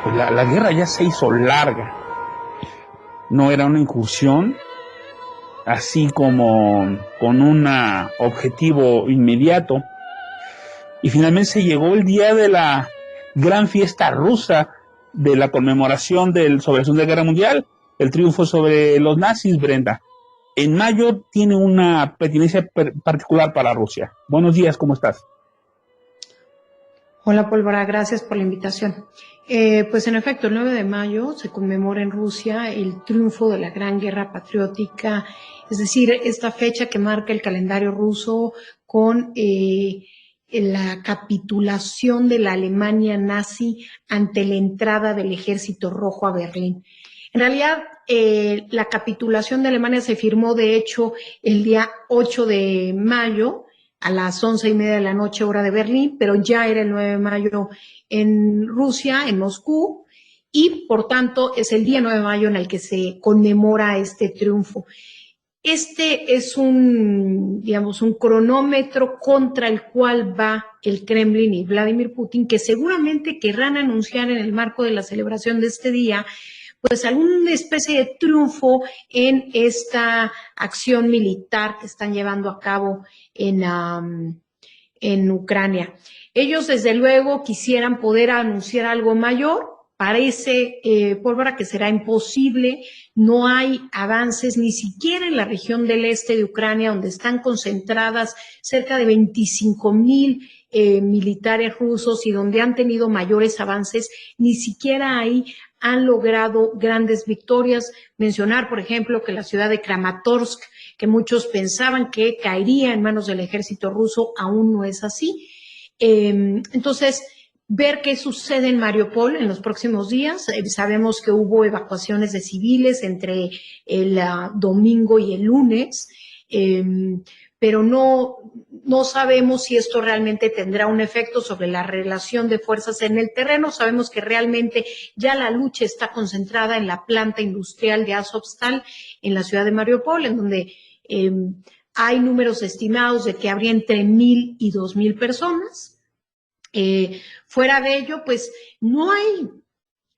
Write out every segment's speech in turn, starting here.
pues la guerra ya se hizo larga. No era una incursión así como con un objetivo inmediato. Y finalmente se llegó el día de la gran fiesta rusa de la conmemoración sobre la Segunda Guerra Mundial, el triunfo sobre los nazis, Brenda. En mayo tiene una pertinencia particular para Rusia. Buenos días, ¿cómo estás? Hola, Pólvora, gracias por la invitación. Pues en efecto, el 9 de mayo se conmemora en Rusia el triunfo de la Gran Guerra Patriótica, es decir, esta fecha que marca el calendario ruso con la capitulación de la Alemania nazi ante la entrada del Ejército Rojo a Berlín. En realidad, la capitulación de Alemania se firmó, de hecho, el día 8 de mayo, a las 11:30 de la noche, hora de Berlín, pero ya era el 9 de mayo en Rusia, en Moscú, y por tanto es el día 9 de mayo en el que se conmemora este triunfo. Este es un cronómetro contra el cual va el Kremlin y Vladimir Putin, que seguramente querrán anunciar en el marco de la celebración de este día pues alguna especie de triunfo en esta acción militar que están llevando a cabo en Ucrania. Ellos, desde luego, quisieran poder anunciar algo mayor. Parece, Pólvora, que será imposible. No hay avances ni siquiera en la región del este de Ucrania, donde están concentradas cerca de 25,000 militares rusos y donde han tenido mayores avances. Ni siquiera ahí han logrado grandes victorias. Mencionar, por ejemplo, que la ciudad de Kramatorsk, que muchos pensaban que caería en manos del ejército ruso, aún no es así. Entonces, ver qué sucede en Mariupol en los próximos días. Sabemos que hubo evacuaciones de civiles entre el domingo y el lunes, pero no sabemos si esto realmente tendrá un efecto sobre la relación de fuerzas en el terreno. Sabemos que realmente ya la lucha está concentrada en la planta industrial de Azovstal en la ciudad de Mariupol, en donde hay números estimados de que habría entre 1,000 y 2,000 personas. Fuera de ello, pues no hay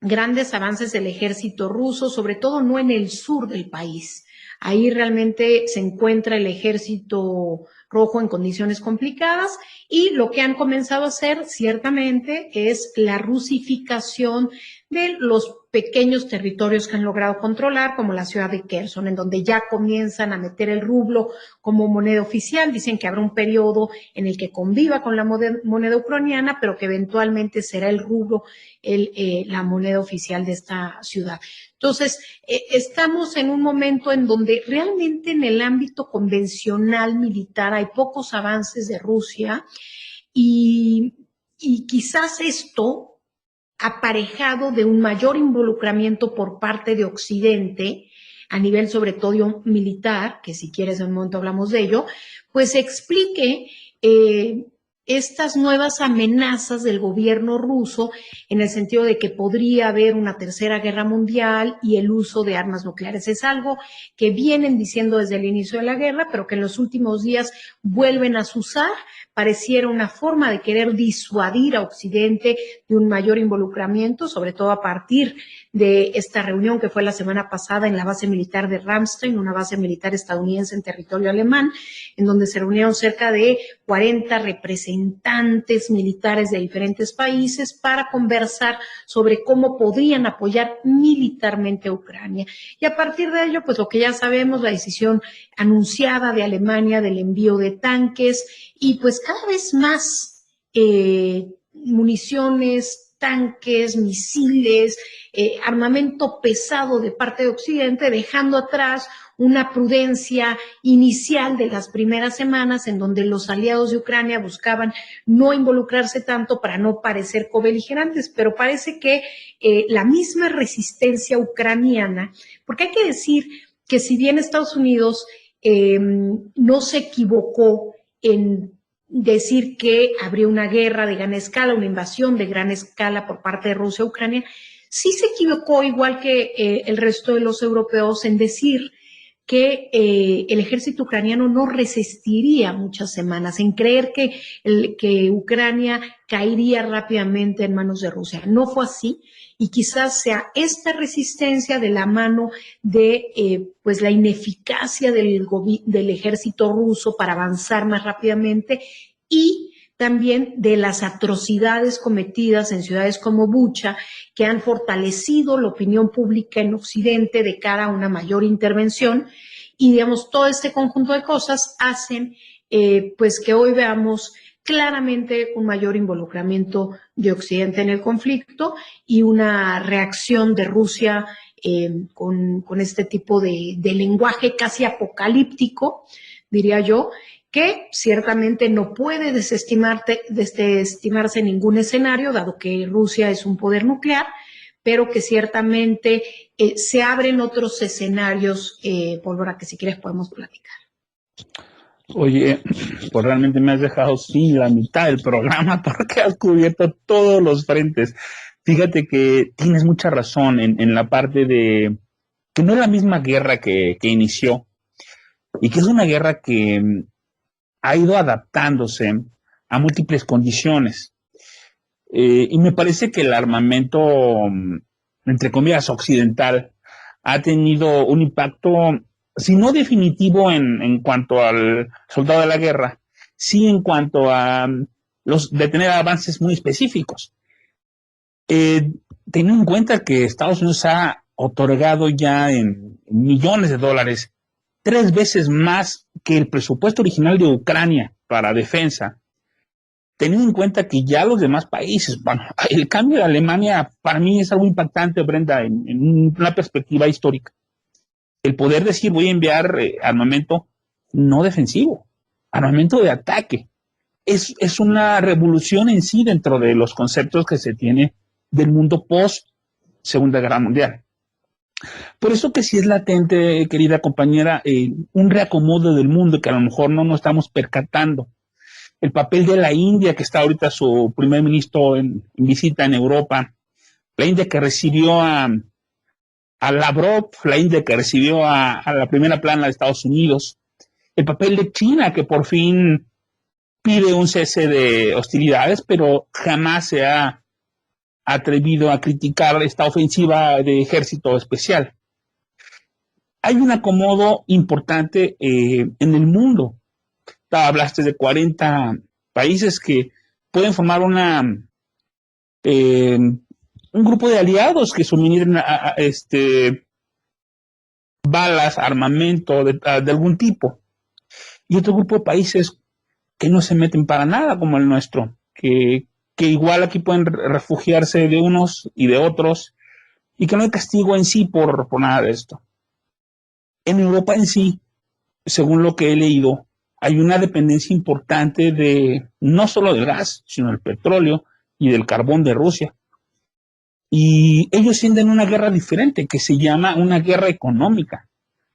grandes avances del ejército ruso, sobre todo no en el sur del país. Ahí realmente se encuentra el ejército rojo en condiciones complicadas y lo que han comenzado a hacer ciertamente es la rusificación de los pequeños territorios que han logrado controlar, como la ciudad de Kherson, en donde ya comienzan a meter el rublo como moneda oficial. Dicen que habrá un periodo en el que conviva con la moneda ucraniana, pero que eventualmente será el rublo la moneda oficial de esta ciudad. Entonces, estamos en un momento en donde realmente en el ámbito convencional militar hay pocos avances de Rusia y quizás esto aparejado de un mayor involucramiento por parte de Occidente a nivel sobre todo militar, que si quieres en un momento hablamos de ello, pues explique estas nuevas amenazas del gobierno ruso en el sentido de que podría haber una tercera guerra mundial y el uso de armas nucleares. Es algo que vienen diciendo desde el inicio de la guerra, pero que en los últimos días vuelven a usar. Pareciera una forma de querer disuadir a Occidente de un mayor involucramiento, sobre todo a partir de esta reunión que fue la semana pasada en la base militar de Ramstein, una base militar estadounidense en territorio alemán, en donde se reunieron cerca de 40 representantes militares de diferentes países para conversar sobre cómo podrían apoyar militarmente a Ucrania. Y a partir de ello, pues lo que ya sabemos, la decisión anunciada de Alemania del envío de tanques y pues cada vez más municiones, tanques, misiles, armamento pesado de parte de Occidente, dejando atrás una prudencia inicial de las primeras semanas en donde los aliados de Ucrania buscaban no involucrarse tanto para no parecer cobeligerantes, pero parece que la misma resistencia ucraniana, porque hay que decir que si bien Estados Unidos no se equivocó en decir que habría una guerra de gran escala, una invasión de gran escala por parte de Rusia a Ucrania, sí se equivocó, igual que el resto de los europeos, en decir que el ejército ucraniano no resistiría muchas semanas, en creer que Ucrania caería rápidamente en manos de Rusia. No fue así, y quizás sea esta resistencia de la mano de pues la ineficacia del ejército ruso para avanzar más rápidamente, y también de las atrocidades cometidas en ciudades como Bucha, que han fortalecido la opinión pública en Occidente de cara a una mayor intervención. Y, digamos, todo este conjunto de cosas hacen pues que hoy veamos claramente un mayor involucramiento de Occidente en el conflicto y una reacción de Rusia con este tipo de lenguaje casi apocalíptico, diría yo, que ciertamente no puede desestimarse ningún escenario, dado que Rusia es un poder nuclear, pero que ciertamente se abren otros escenarios, Pólvora, que si quieres podemos platicar. Oye, pues realmente me has dejado sin la mitad del programa porque has cubierto todos los frentes. Fíjate que tienes mucha razón en la parte de que no es la misma guerra que inició y que es una guerra que ha ido adaptándose a múltiples condiciones. Y me parece que el armamento, entre comillas, occidental, ha tenido un impacto, si no definitivo en cuanto al soldado de la guerra, sí en cuanto a de tener avances muy específicos. Teniendo en cuenta que Estados Unidos ha otorgado ya en millones de dólares 3 veces más que el presupuesto original de Ucrania para defensa, teniendo en cuenta que ya los demás países, bueno, el cambio de Alemania para mí es algo impactante, Brenda, en una perspectiva histórica. El poder decir voy a enviar armamento no defensivo, armamento de ataque. Es una revolución en sí dentro de los conceptos que se tiene del mundo post Segunda Guerra Mundial. Por eso que sí es latente, querida compañera, un reacomodo del mundo que a lo mejor no nos estamos percatando. El papel de la India, que está ahorita su primer ministro en visita en Europa, la India que recibió a Lavrov, la India que recibió a la primera plana de Estados Unidos, el papel de China, que por fin pide un cese de hostilidades, pero jamás se ha atrevido a criticar esta ofensiva de ejército especial. Hay un acomodo importante en el mundo. Hablaste de 40 países que pueden formar un grupo de aliados que suministren balas, armamento de algún tipo. Y otro grupo de países que no se meten para nada, como el nuestro, que igual aquí pueden refugiarse de unos y de otros, y que no hay castigo en sí por nada de esto. En Europa en sí, según lo que he leído, hay una dependencia importante de no solo del gas, sino del petróleo y del carbón de Rusia. Y ellos sienten una guerra diferente, que se llama una guerra económica,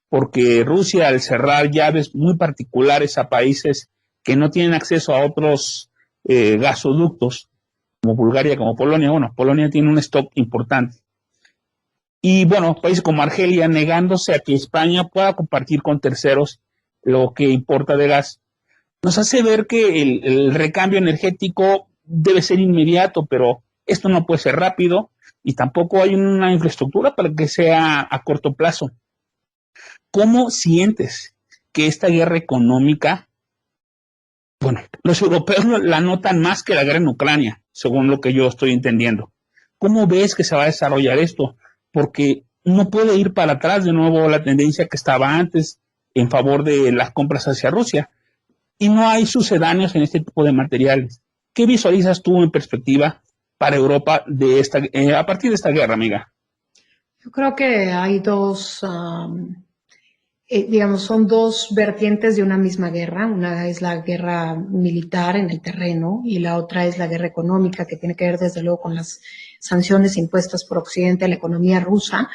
porque Rusia, al cerrar llaves muy particulares a países que no tienen acceso a otros gasoductos, como Bulgaria, como Polonia, bueno, Polonia tiene un stock importante. Y bueno, países como Argelia negándose a que España pueda compartir con terceros lo que importa de gas, nos hace ver que el recambio energético debe ser inmediato, pero esto no puede ser rápido y tampoco hay una infraestructura para que sea a corto plazo. ¿Cómo sientes que esta guerra económica, bueno, los europeos la notan más que la guerra en Ucrania, según lo que yo estoy entendiendo? ¿Cómo ves que se va a desarrollar esto? Porque no puede ir para atrás de nuevo la tendencia que estaba antes en favor de las compras hacia Rusia. Y no hay sucedáneos en este tipo de materiales. ¿Qué visualizas tú en perspectiva para Europa de a partir de esta guerra, amiga? Yo creo que hay son dos vertientes de una misma guerra. Una es la guerra militar en el terreno y la otra es la guerra económica, que tiene que ver desde luego con las sanciones impuestas por Occidente a la economía rusa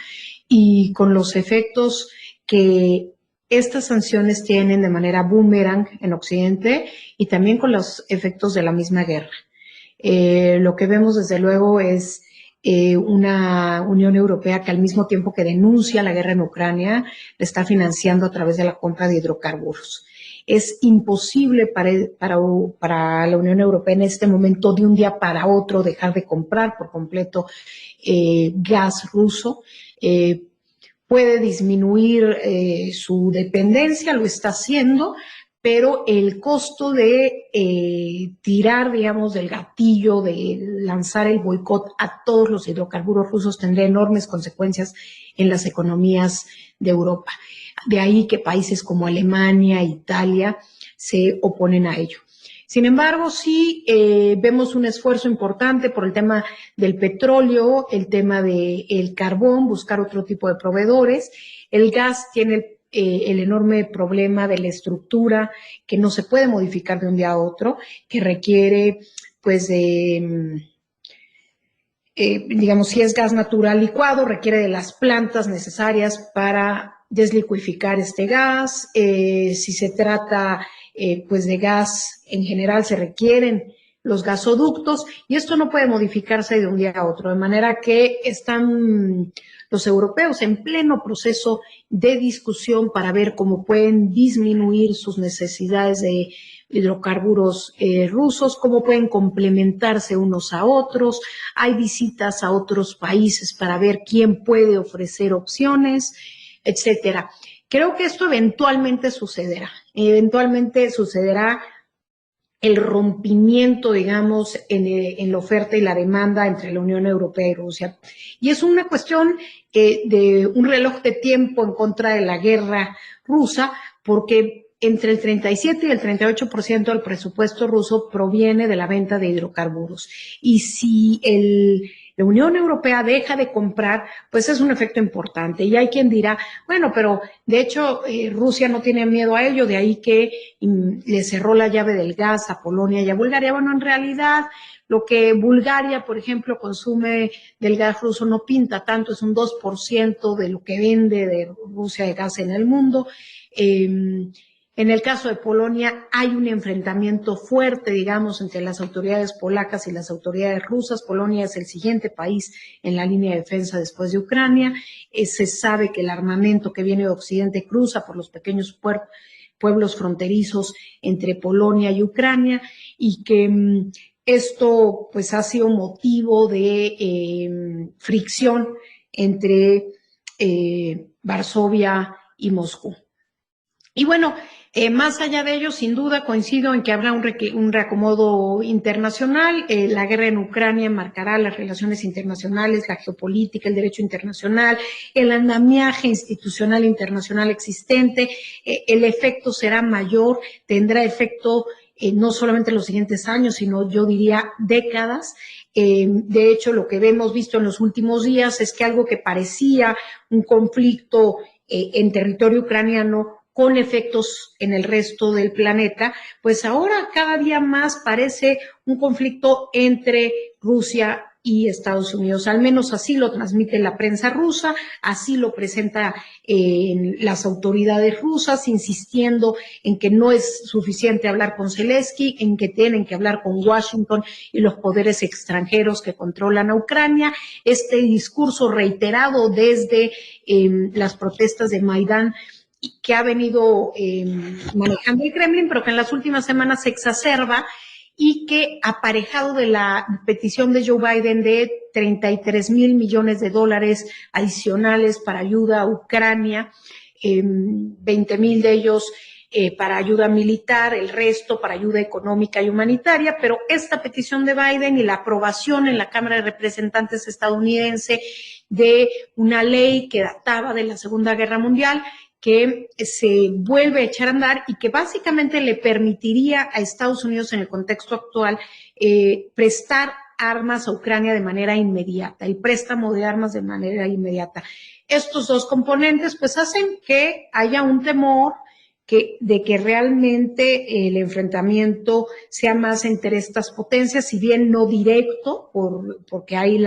y con los efectos que estas sanciones tienen de manera boomerang en Occidente y también con los efectos de la misma guerra. Lo que vemos desde luego es una Unión Europea que al mismo tiempo que denuncia la guerra en Ucrania, la está financiando a través de la compra de hidrocarburos. Es imposible para la Unión Europea en este momento, de un día para otro, dejar de comprar por completo gas ruso. Puede disminuir su dependencia, lo está haciendo, pero el costo de tirar, digamos, del gatillo, de lanzar el boicot a todos los hidrocarburos rusos tendría enormes consecuencias en las economías de Europa. De ahí que países como Alemania, Italia se oponen a ello. Sin embargo, sí vemos un esfuerzo importante por el tema del petróleo, el tema del carbón, buscar otro tipo de proveedores. El gas tiene el enorme problema de la estructura que no se puede modificar de un día a otro, que requiere, pues, digamos, si es gas natural licuado, requiere de las plantas necesarias para desliquificar este gas. Si se trata, pues, de gas en general, se requieren los gasoductos y esto no puede modificarse de un día a otro, de manera que están los europeos en pleno proceso de discusión para ver cómo pueden disminuir sus necesidades de hidrocarburos rusos, cómo pueden complementarse unos a otros. Hay visitas a otros países para ver quién puede ofrecer opciones, etcétera. Creo que esto eventualmente sucederá el rompimiento, digamos, en la oferta y la demanda entre la Unión Europea y Rusia. Y es una cuestión de un reloj de tiempo en contra de la guerra rusa, porque entre el 37 y el 38% del presupuesto ruso proviene de la venta de hidrocarburos. Y si la Unión Europea deja de comprar, pues es un efecto importante. Y hay quien dirá, bueno, pero de hecho Rusia no tiene miedo a ello, de ahí que le cerró la llave del gas a Polonia y a Bulgaria. Bueno, en realidad lo que Bulgaria, por ejemplo, consume del gas ruso no pinta tanto, es un 2% de lo que vende de Rusia de gas en el mundo. En el caso de Polonia hay un enfrentamiento fuerte, digamos, entre las autoridades polacas y las autoridades rusas. Polonia es el siguiente país en la línea de defensa después de Ucrania. Se sabe que el armamento que viene de Occidente cruza por los pequeños pueblos fronterizos entre Polonia y Ucrania y que esto pues ha sido motivo de fricción entre Varsovia y Moscú. Y bueno, más allá de ello, sin duda coincido en que habrá un reacomodo internacional. La guerra en Ucrania marcará las relaciones internacionales, la geopolítica, el derecho internacional, el andamiaje institucional internacional existente. El efecto será mayor, tendrá efecto no solamente en los siguientes años, sino yo diría décadas. De hecho, lo que hemos visto en los últimos días es que algo que parecía un conflicto en territorio ucraniano con efectos en el resto del planeta, pues ahora cada día más parece un conflicto entre Rusia y Estados Unidos. Al menos así lo transmite la prensa rusa, así lo presenta las autoridades rusas, insistiendo en que no es suficiente hablar con Zelensky, en que tienen que hablar con Washington y los poderes extranjeros que controlan a Ucrania. Este discurso reiterado desde las protestas de Maidán que ha venido manejando el Kremlin, pero que en las últimas semanas se exacerba y que aparejado de la petición de Joe Biden de 33,000 millones de dólares adicionales para ayuda a Ucrania, 20,000 de ellos para ayuda militar, el resto para ayuda económica y humanitaria, pero esta petición de Biden y la aprobación en la Cámara de Representantes estadounidense de una ley que databa de la Segunda Guerra Mundial, que se vuelve a echar a andar y que básicamente le permitiría a Estados Unidos en el contexto actual prestar armas a Ucrania de manera inmediata, el préstamo de armas de manera inmediata. Estos dos componentes pues hacen que haya un temor de que realmente el enfrentamiento sea más entre estas potencias, si bien no directo, porque hay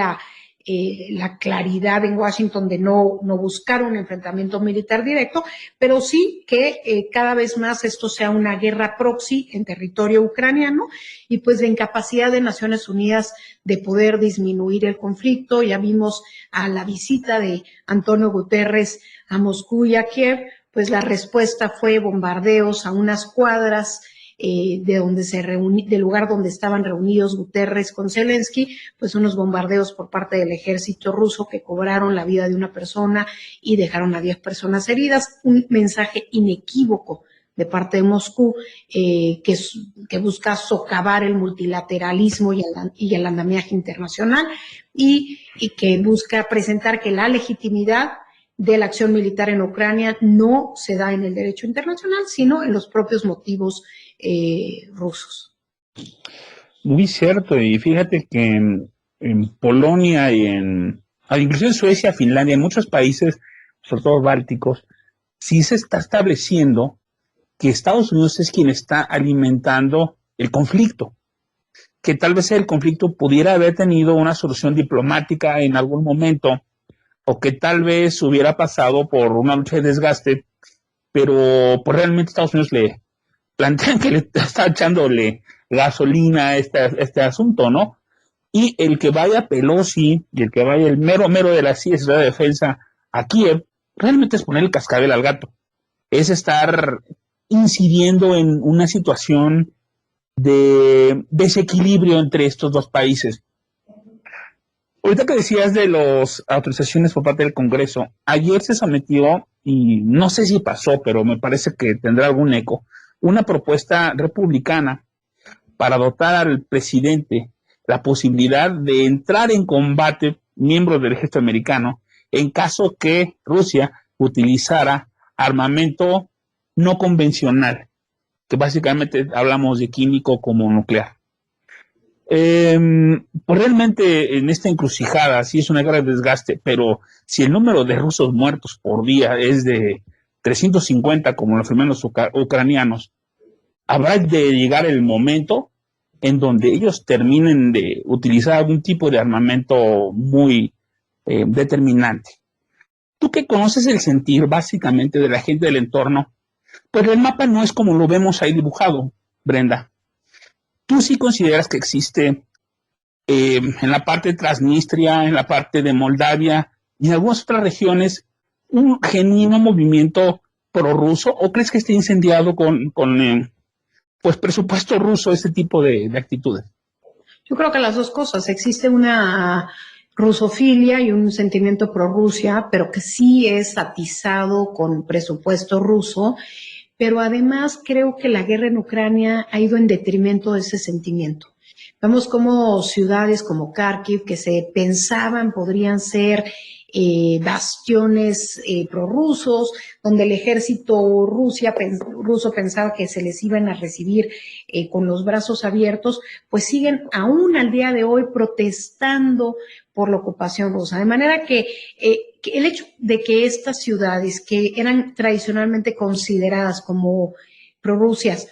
la claridad en Washington de no buscar un enfrentamiento militar directo, pero sí que cada vez más esto sea una guerra proxy en territorio ucraniano y pues la incapacidad de Naciones Unidas de poder disminuir el conflicto. Ya vimos a la visita de Antonio Guterres a Moscú y a Kiev, pues la respuesta fue bombardeos a unas cuadras del lugar donde estaban reunidos Guterres con Zelensky, pues unos bombardeos por parte del ejército ruso que cobraron la vida de una persona y dejaron a 10 personas heridas. Un mensaje inequívoco de parte de Moscú que busca socavar el multilateralismo y el andamiaje internacional y que busca presentar que la legitimidad de la acción militar en Ucrania no se da en el derecho internacional, sino en los propios motivos rusos. Muy cierto, y fíjate que en Polonia y incluso en Suecia, Finlandia, en muchos países, sobre todo bálticos, sí se está estableciendo que Estados Unidos es quien está alimentando el conflicto, que tal vez el conflicto pudiera haber tenido una solución diplomática en algún momento, o que tal vez hubiera pasado por una lucha de desgaste, pero pues realmente Estados Unidos le plantean que le está echándole gasolina a este asunto, ¿no? Y el que vaya Pelosi y el que vaya el mero de la Secretaría de Defensa a Kiev, realmente es poner el cascabel al gato. Es estar incidiendo en una situación de desequilibrio entre estos dos países. Ahorita que decías de las autorizaciones por parte del Congreso, ayer se sometió, y no sé si pasó, pero me parece que tendrá algún eco, una propuesta republicana para dotar al presidente la posibilidad de entrar en combate miembros del ejército americano en caso que Rusia utilizara armamento no convencional, que básicamente hablamos de químico como nuclear. Pues realmente en esta encrucijada sí es una guerra de desgaste, pero si el número de rusos muertos por día es de 350 como lo afirman los ucranianos, habrá de llegar el momento en donde ellos terminen de utilizar algún tipo de armamento muy determinante. Tú que conoces el sentir básicamente de la gente del entorno, pues el mapa no es como lo vemos ahí dibujado, Brenda. ¿Tú sí consideras que existe en la parte de Transnistria, en la parte de Moldavia y en algunas otras regiones un genuino movimiento prorruso, o crees que esté incendiado con pues presupuesto ruso este tipo de actitudes? Yo creo que las dos cosas. Existe una rusofilia y un sentimiento pro Rusia, pero que sí es atizado con presupuesto ruso. Pero además creo que la guerra en Ucrania ha ido en detrimento de ese sentimiento. Vemos como ciudades como Kharkiv, que se pensaban podrían ser bastiones prorrusos, donde el ejército ruso pensaba que se les iban a recibir con los brazos abiertos, pues siguen aún al día de hoy protestando por la ocupación rusa. De manera que el hecho de que estas ciudades que eran tradicionalmente consideradas como prorrusas,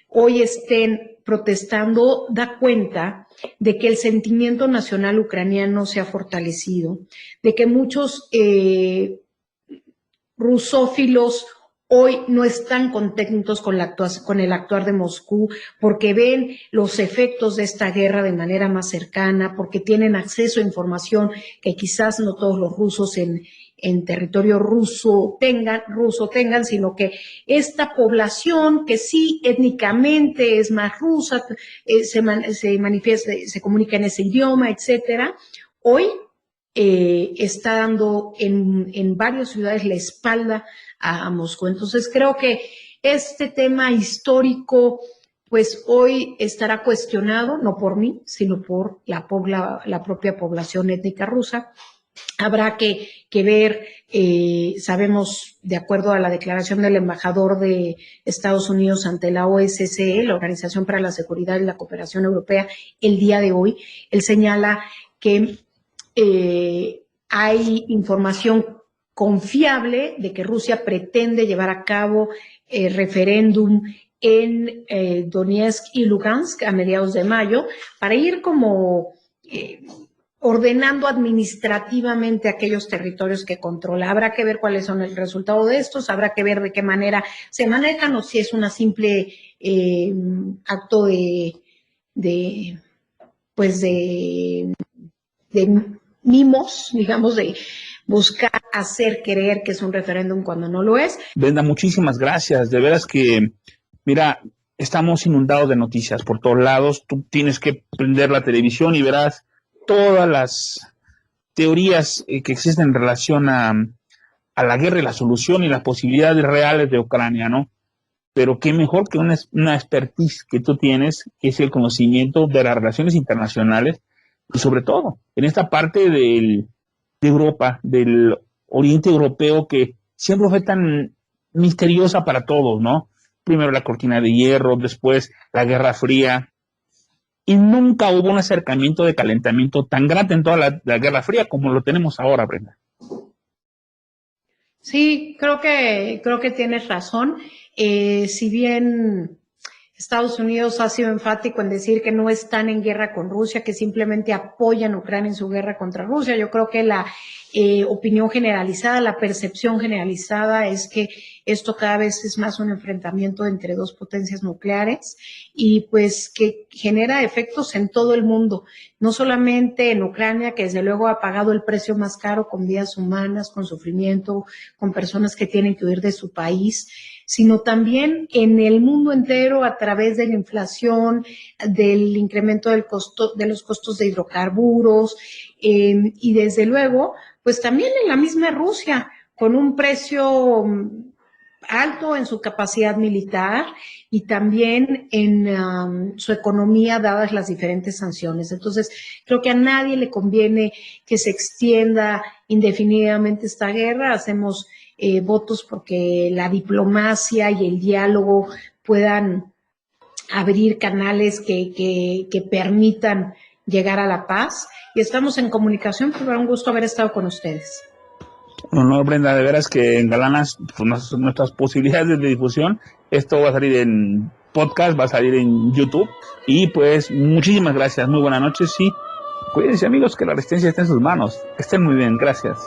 hoy estén protestando, da cuenta de que el sentimiento nacional ucraniano se ha fortalecido, de que muchos rusófilos hoy no están contentos con el actuar de Moscú, porque ven los efectos de esta guerra de manera más cercana, porque tienen acceso a información que quizás no todos los rusos en territorio ruso tengan, sino que esta población que sí étnicamente es más rusa, se manifiesta, se comunica en ese idioma, etcétera, hoy está dando en varias ciudades la espalda a Moscú. Entonces creo que este tema histórico pues hoy estará cuestionado, no por mí, sino por la propia población étnica rusa. Habrá que ver, sabemos, de acuerdo a la declaración del embajador de Estados Unidos ante la OSCE, la Organización para la Seguridad y la Cooperación Europea, el día de hoy, él señala que hay información confiable de que Rusia pretende llevar a cabo referéndum en Donetsk y Lugansk a mediados de mayo para ir como ordenando administrativamente aquellos territorios que controla. Habrá que ver cuáles son el resultado de estos, habrá que ver de qué manera se manejan o si es una simple acto pues de mimos, digamos, de buscar hacer creer que es un referéndum cuando no lo es. Brenda, muchísimas gracias. De veras que, mira, estamos inundados de noticias por todos lados. Tú tienes que prender la televisión y verás todas las teorías que existen en relación a la guerra y la solución y las posibilidades reales de Ucrania, ¿no? Pero qué mejor que una expertise que tú tienes, que es el conocimiento de las relaciones internacionales y sobre todo en esta parte de Europa, del Oriente Europeo, que siempre fue tan misteriosa para todos, ¿no? Primero la cortina de hierro, después la Guerra Fría, y nunca hubo un acercamiento de calentamiento tan grande en toda la Guerra Fría como lo tenemos ahora, Brenda. Sí, creo que tienes razón. Si bien Estados Unidos ha sido enfático en decir que no están en guerra con Rusia, que simplemente apoyan a Ucrania en su guerra contra Rusia, yo creo que la opinión generalizada, la percepción generalizada es que esto cada vez es más un enfrentamiento entre dos potencias nucleares y pues que genera efectos en todo el mundo, no solamente en Ucrania, que desde luego ha pagado el precio más caro con vidas humanas, con sufrimiento, con personas que tienen que huir de su país, sino también en el mundo entero a través de la inflación, del incremento del costo, de los costos de hidrocarburos y desde luego, pues también en la misma Rusia, con un precio alto en su capacidad militar y también en su economía dadas las diferentes sanciones. Entonces, creo que a nadie le conviene que se extienda indefinidamente esta guerra. Hacemos votos porque la diplomacia y el diálogo puedan abrir canales que permitan llegar a la paz. Y estamos en comunicación, pero era un gusto haber estado con ustedes. No, Brenda, de veras que engalanas pues, nuestras posibilidades de difusión. Esto va a salir en podcast, va a salir en YouTube. Y pues muchísimas gracias, muy buenas noches y cuídense amigos, que la resistencia está en sus manos. Que estén muy bien, gracias.